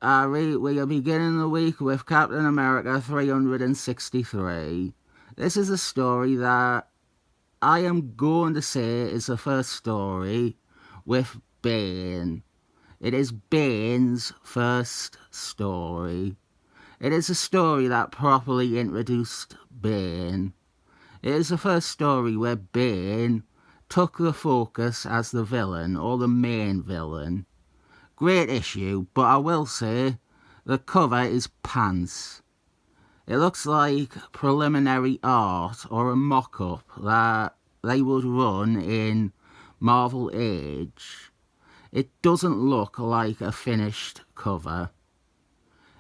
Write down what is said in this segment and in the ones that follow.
We are beginning the week with Captain America 363. This is a story that I am going to say is the first story with Bane. It is Bane's first story. It is a story that properly introduced Bane. It is the first story where Bane took the focus as the villain, or the main villain. Great issue, but I will say the cover is pants. It looks like preliminary art or a mock-up that they would run in Marvel Age. It doesn't look like a finished cover.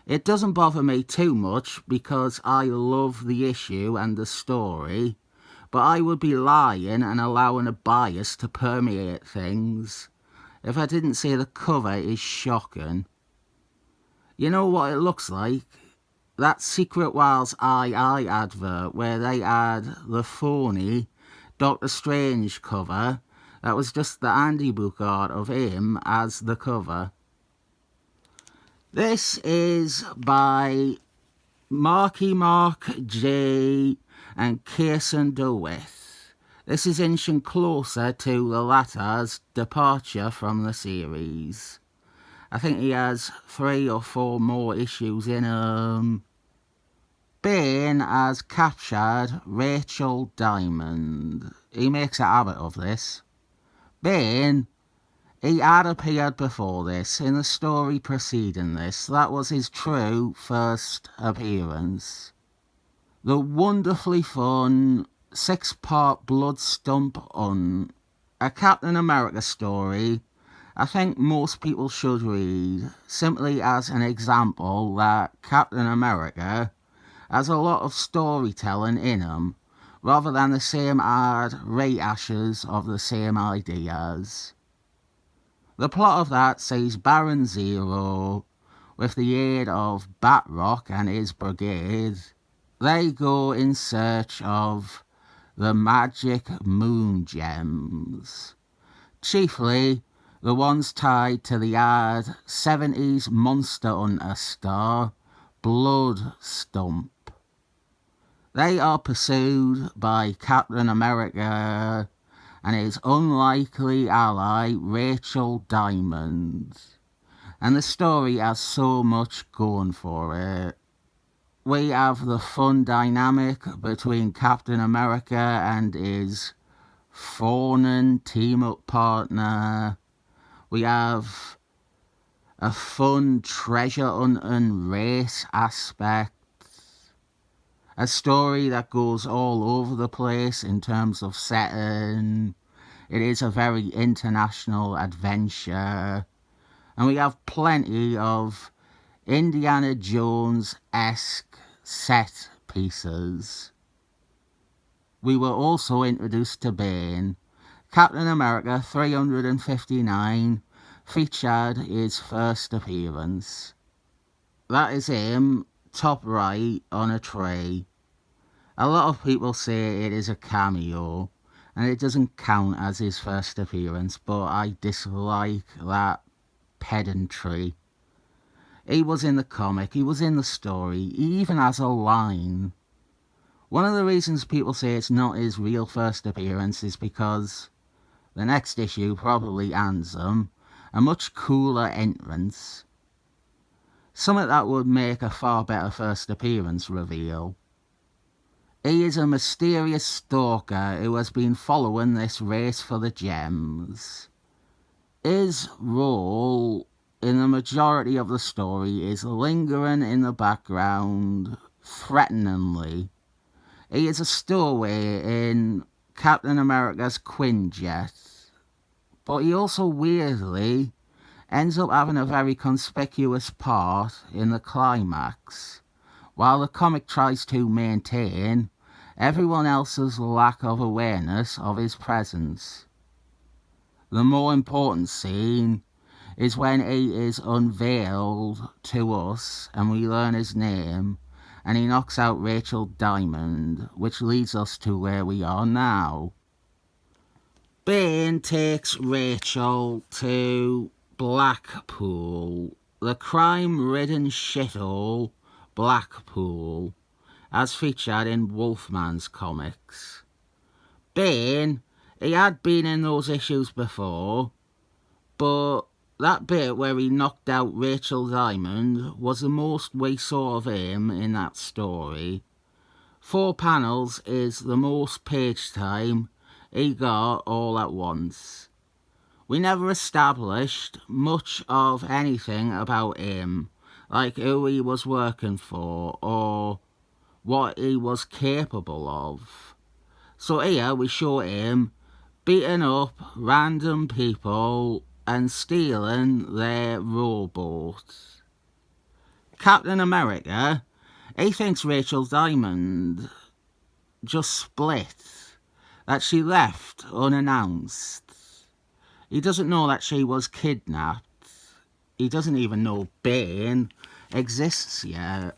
It doesn't bother me too much because I love the issue and the story, but I would be lying and allowing a bias to permeate things if I didn't say the cover is shocking. You know what it looks like? That Secret Wars II advert where they had the phony Doctor Strange cover that was just the Andy book art of him as the cover. This is by Marky Mark J and Kirsten DeWitt. This is inching closer to the latter's departure from the series. I think he has 3 or 4 more issues in him. Bane has captured Rachel Diamond. He makes a habit of this. Bane, he had appeared before this, in the story preceding this. That was his true first appearance. The wonderfully fun 6-part Blood Stump on a Captain America story I think most people should read, simply as an example that Captain America has a lot of storytelling in him, rather than the same odd rehashes of the same ideas. The plot of that sees Baron Zero, with the aid of Batroc and his brigade, they go in search of the magic moon gems, chiefly the ones tied to the odd 70s Monster Hunter star, Blood Stump. They are pursued by Captain America and his unlikely ally Rachel Diamond, and the story has so much going for it. We have the fun dynamic between Captain America and his fawning team-up partner. We have a fun treasure hunting race aspect. A story that goes all over the place in terms of setting. It is a very international adventure. And we have plenty of Indiana Jones-esque set pieces. We were also introduced to Bane. Captain America 359 featured his first appearance. That is him, top right, on a tree. A lot of people say it is a cameo, and it doesn't count as his first appearance, but I dislike that pedantry. He was in the comic, he was in the story, he even has a line. One of the reasons people say it's not his real first appearance is because the next issue probably hands him a much cooler entrance. Something that would make a far better first appearance reveal. He is a mysterious stalker who has been following this race for the gems. His role in the majority of the story is lingering in the background, threateningly. He is a stowaway in Captain America's Quinjet, but he also weirdly ends up having a very conspicuous part in the climax, while the comic tries to maintain everyone else's lack of awareness of his presence. The more important scene is when he is unveiled to us and we learn his name, and he knocks out Rachel Diamond, which leads us to where we are now. Bane takes Rachel to Blackpool, the crime-ridden shithole Blackpool, as featured in Wolfman's comics. Bane, he had been in those issues before, but that bit where he knocked out Rachel Diamond was the most we saw of him in that story. 4 panels is the most page time he got all at once. We never established much of anything about him, like who he was working for or what he was capable of. So here we show him beating up random people and stealing their rowboats. Captain America, he thinks Rachel Diamond just split, that she left unannounced. He doesn't know that she was kidnapped. He doesn't even know Bane exists yet.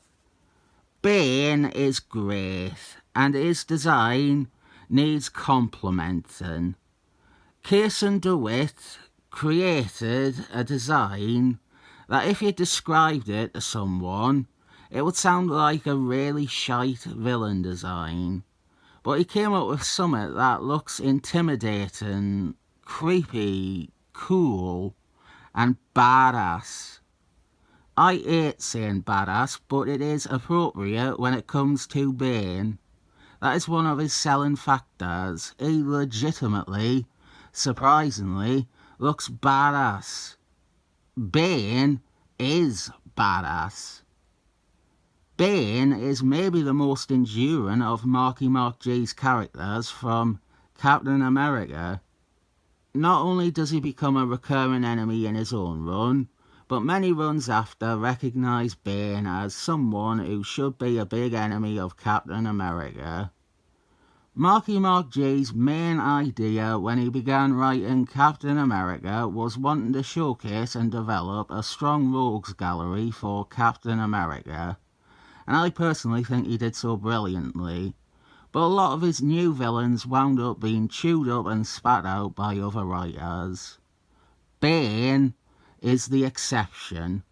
Bane is great, and his design needs complimenting. Kirsten DeWitt created a design that if you described it to someone, it would sound like a really shite villain design. But he came up with something that looks intimidating, creepy, cool, and badass. I hate saying badass, but it is appropriate when it comes to Bane. That is one of his selling factors. He legitimately, surprisingly, looks badass. Bane is badass. Bane is maybe the most enduring of Marky Mark G's characters from Captain America. Not only does he become a recurring enemy in his own run, but many runs after recognise Bane as someone who should be a big enemy of Captain America. Marky Mark G's main idea when he began writing Captain America was wanting to showcase and develop a strong rogues gallery for Captain America, and I personally think he did so brilliantly. But a lot of his new villains wound up being chewed up and spat out by other writers. Bane is the exception.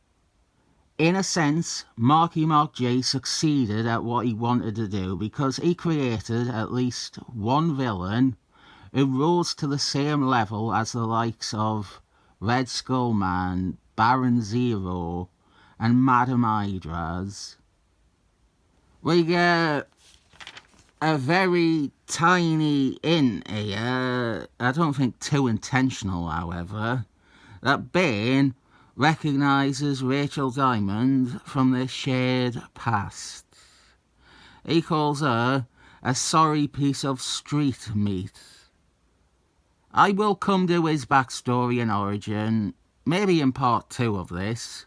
In a sense, Marky Mark G succeeded at what he wanted to do because he created at least one villain who rose to the same level as the likes of Red Skull Man, Baron Zero, and Madame Hydra's. We get a very tiny hint here, I don't think too intentional however, that Bane recognises Rachel Diamond from their shared past. He calls her a sorry piece of street meat. I will come to his backstory and origin, maybe in part 2 of this,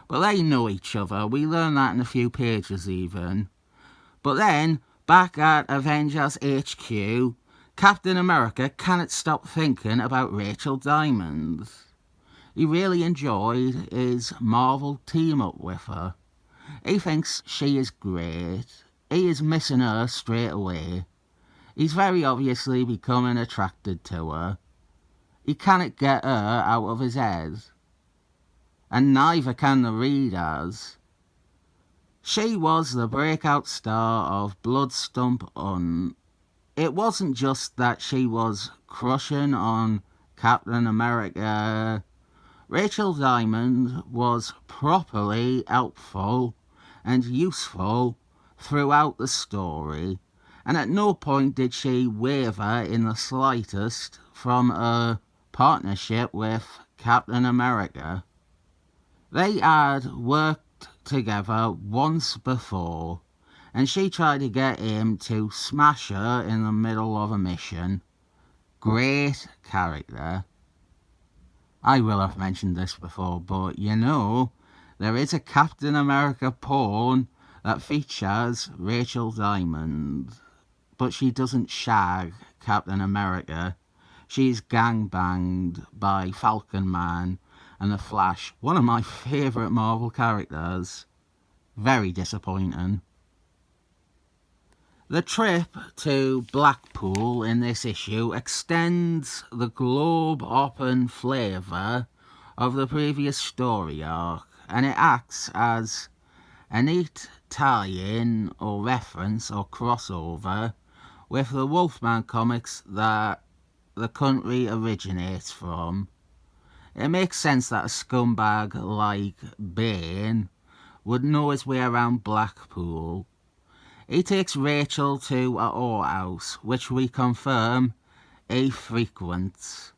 but they know each other, we learn that in a few pages even. But then, back at Avengers HQ, Captain America cannot stop thinking about Rachel Diamond. He really enjoyed his Marvel team-up with her. He thinks she is great. He is missing her straight away. He's very obviously becoming attracted to her. He cannot get her out of his head. And neither can the readers. She was the breakout star of Bloodstump Un. It wasn't just that she was crushing on Captain America. Rachel Diamond was properly helpful and useful throughout the story, and at no point did she waver in the slightest from a partnership with Captain America. They had worked together once before, and she tried to get him to smash her in the middle of a mission. Great character. I will have mentioned this before, but you know, there is a Captain America porn that features Rachel Diamond, but she doesn't shag Captain America. She's gangbanged by Falcon Man and the Flash, one of my favourite Marvel characters. Very disappointing. The trip to Blackpool in this issue extends the globe-hopping flavour of the previous story arc and it acts as a neat tie-in or reference or crossover with the Wolfman comics that the country originates from. It makes sense that a scumbag like Bane would know his way around Blackpool. He takes Rachel to a whorehouse, which we confirm he frequents,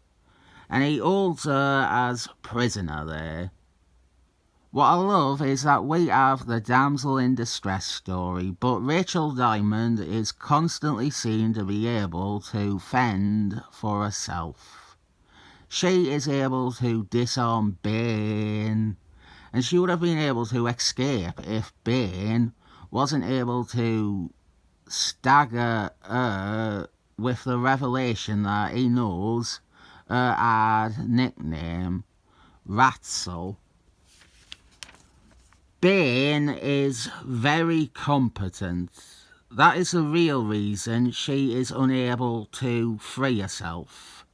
and he holds her as prisoner there. What I love is that we have the damsel in distress story, but Rachel Diamond is constantly seen to be able to fend for herself. She is able to disarm Bane, and she would have been able to escape if Bane wasn't able to stagger her with the revelation that he knows her ad nickname, Ratzel. Bane is very competent. That is the real reason she is unable to free herself.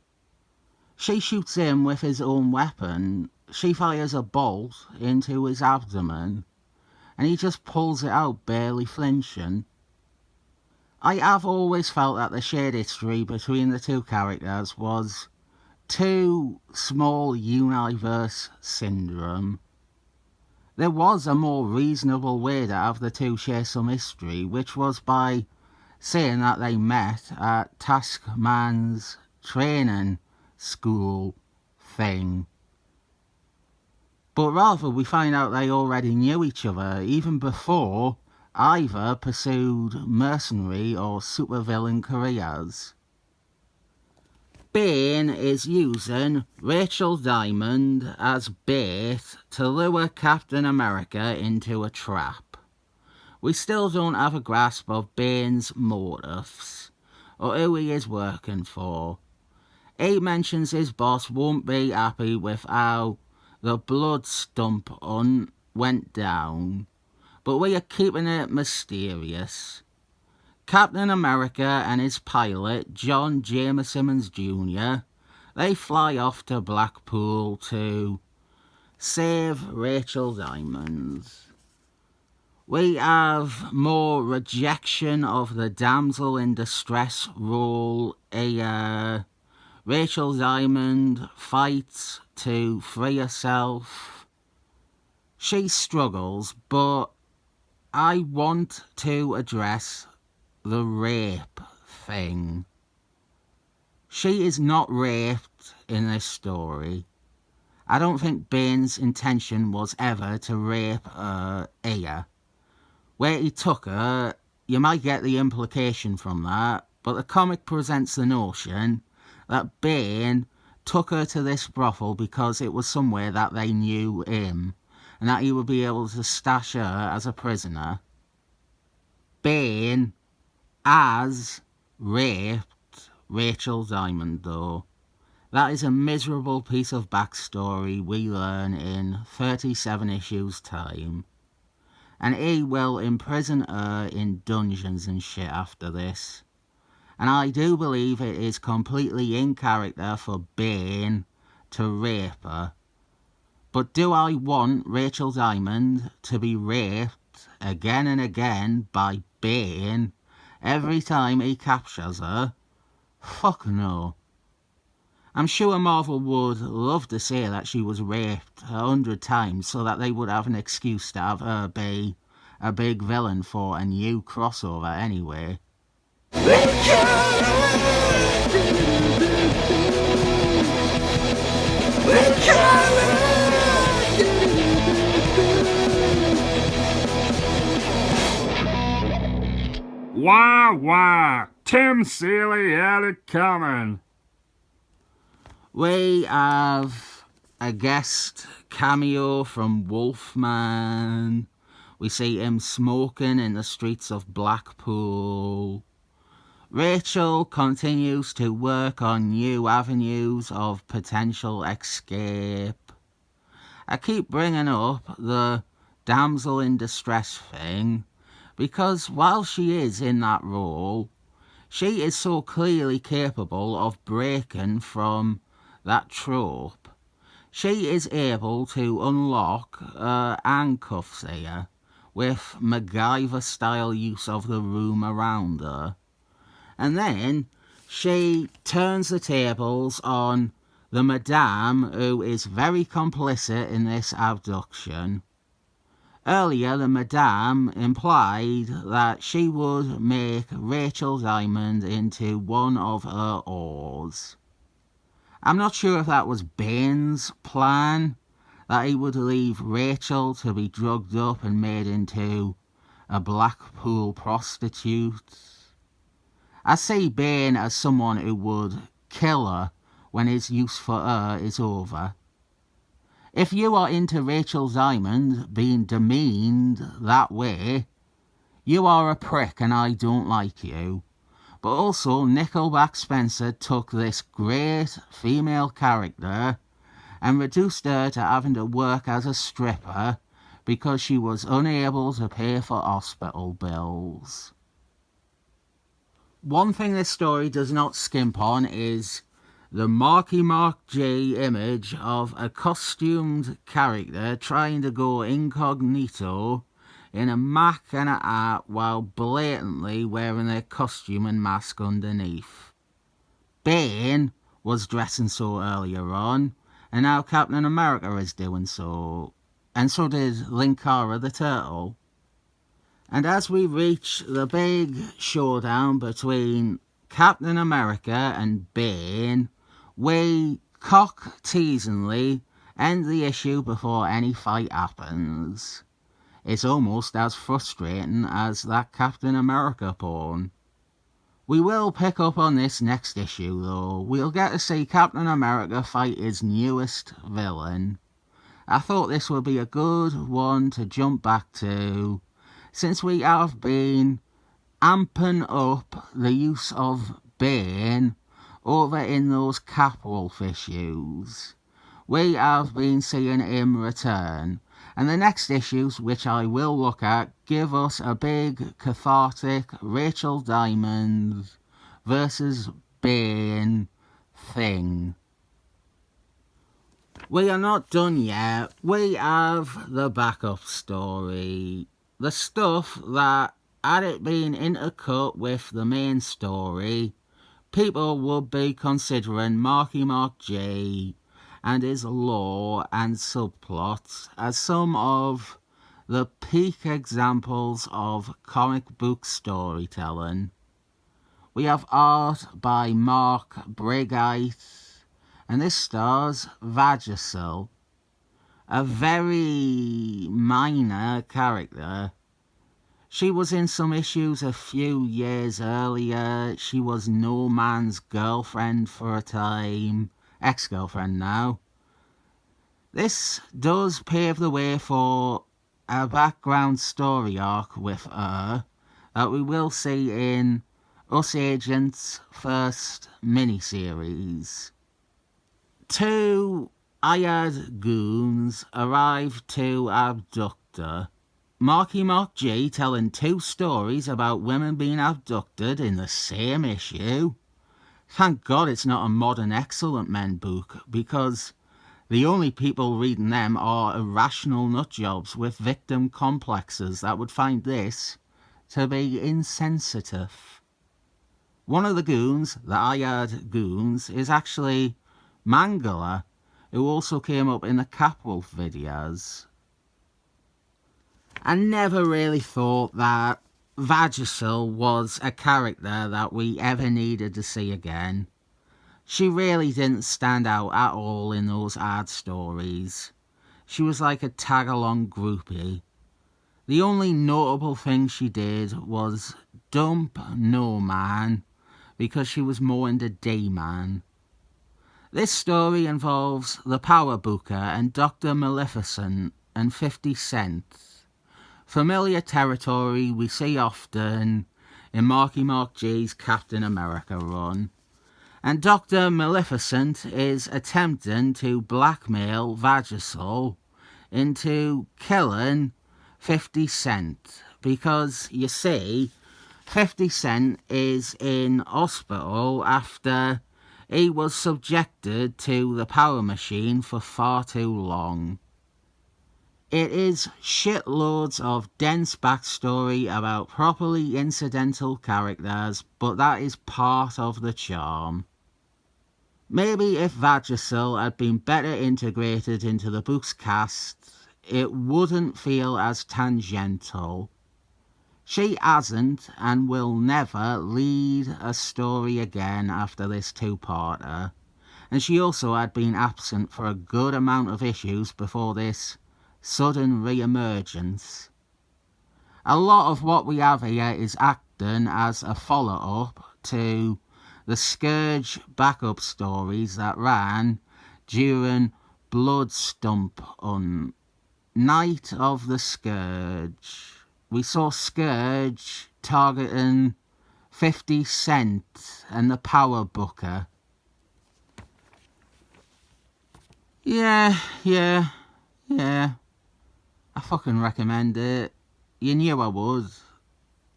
She shoots him with his own weapon. She fires a bolt into his abdomen, and he just pulls it out, barely flinching. I have always felt that the shared history between the two characters was too small universe syndrome. There was a more reasonable way to have the two share some history, which was by saying that they met at Taskman's training school thing. But rather we find out they already knew each other even before either pursued mercenary or supervillain careers. Bane is using Rachel Diamond as bait to lure Captain America into a trap. We still don't have a grasp of Bane's motives, or who he is working for. He mentions his boss won't be happy with how the blood stump hunt went down, but we are keeping it mysterious. Captain America and his pilot, John James Simmons Jr., they fly off to Blackpool to save Rachel Diamond. We have more rejection of the damsel in distress role. Rachel Diamond fights to free herself. She struggles, but I want to address the rape thing. She is not raped in this story. I don't think Bane's intention was ever to rape her ear. Where he took her, you might get the implication from that, but the comic presents the notion that Bane took her to this brothel because it was somewhere that they knew him, and that he would be able to stash her as a prisoner. Bane has raped Rachel Diamond, though. That is a miserable piece of backstory we learn in 37 issues' time. And he will imprison her in dungeons and shit after this. And I do believe it is completely in character for Bane to rape her. But do I want Rachel Diamond to be raped again and again by Bane every time he captures her? Fuck no. I'm sure Marvel would love to say that she was raped 100 times so that they would have an excuse to have her be a big villain for a new crossover anyway. Wah, wah! Tim Seeley had it coming. We have a guest cameo from Wolfman. We see him smoking in the streets of Blackpool. Rachel continues to work on new avenues of potential escape. I keep bringing up the damsel in distress thing because while she is in that role, she is so clearly capable of breaking from that trope. she is able to unlock handcuffs here with MacGyver-style use of the room around her. And then she turns the tables on the Madame, who is very complicit in this abduction. Earlier, the Madame implied that she would make Rachel Diamond into one of her whores. I'm not sure if that was Bane's plan, that he would leave Rachel to be drugged up and made into a Blackpool prostitute. I see Bane as someone who would kill her when his use for her is over. If you are into Rachel Diamond being demeaned that way, you are a prick and I don't like you. But also, Nickelback Spencer took this great female character and reduced her to having to work as a stripper because she was unable to pay for hospital bills. One thing this story does not skimp on is the Marky Mark J image of a costumed character trying to go incognito in a mac and a hat while blatantly wearing their costume and mask underneath. Bane was dressing so earlier on, and now Captain America is doing so. And so did Linkara the Turtle. And as we reach the big showdown between Captain America and Bane, we cock-teasingly end the issue before any fight happens. It's almost as frustrating as that Captain America porn. We will pick up on this next issue though. We'll get to see Captain America fight his newest villain. I thought this would be a good one to jump back to, since we have been amping up the use of Bane over in those Capwolf issues. We have been seeing him return, and the next issues, which I will look at, give us a big cathartic Rachel Diamond versus Bane thing. We are not done yet. We have the backup story. The stuff that, had it been intercut with the main story, people would be considering Marky Mark J and his lore and subplots as some of the peak examples of comic book storytelling. We have art by Mark Brigite, and this stars Vagisil, a very minor character. She was in some issues a few years earlier. She was No Man's girlfriend for a time, ex-girlfriend now. This does pave the way for a background story arc with her that we will see in U.S.Agent's first miniseries. Two hired goons arrive to abduct her. Marky Mark J telling two stories about women being abducted in the same issue. Thank God it's not a Modern Excellent Men book, because the only people reading them are irrational nutjobs with victim complexes that would find this to be insensitive. One of the goons, the hired goons, is actually Mangala, who also came up in the Capwolf videos. I never really thought that Vagisil was a character that we ever needed to see again. She really didn't stand out at all in those ad stories. She was like a tag-along groupie. The only notable thing she did was dump No Man, because she was more into D-Man. This story involves the Power Booker and Dr. Maleficent and 50 Cent. Familiar territory we see often in Marky Mark J's Captain America run. And Dr. Maleficent is attempting to blackmail Vagisil into killing 50 Cent. Because, you see, 50 Cent is in hospital after He was subjected to the power machine for far too long. It is shitloads of dense backstory about properly incidental characters, but that is part of the charm. Maybe if Vagisil had been better integrated into the book's cast, it wouldn't feel as tangential. She hasn't and will never lead a story again after this two-parter, and she also had been absent for a good amount of issues before this sudden re-emergence. A lot of what we have here is acting as a follow-up to the Scourge backup stories that ran during Bloodstump on Night of the Scourge. We saw Scourge targeting 50 Cent and the Power Booker. Yeah. I fucking recommend it. You knew I would.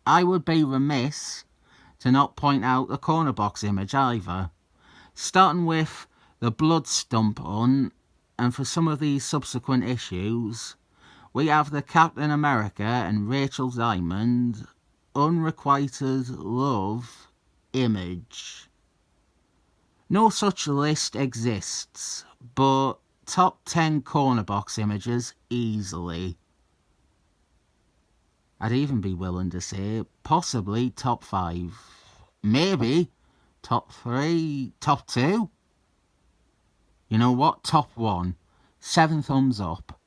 I would be remiss to not point out the corner box image either. Starting with the blood stump on, and for some of these subsequent issues, we have the Captain America and Rachel Diamond unrequited love image. No such list exists, but top 10 corner box images easily. I'd even be willing to say possibly top 5. Maybe top 3, top 2. You know what? Top 1. 7 thumbs up.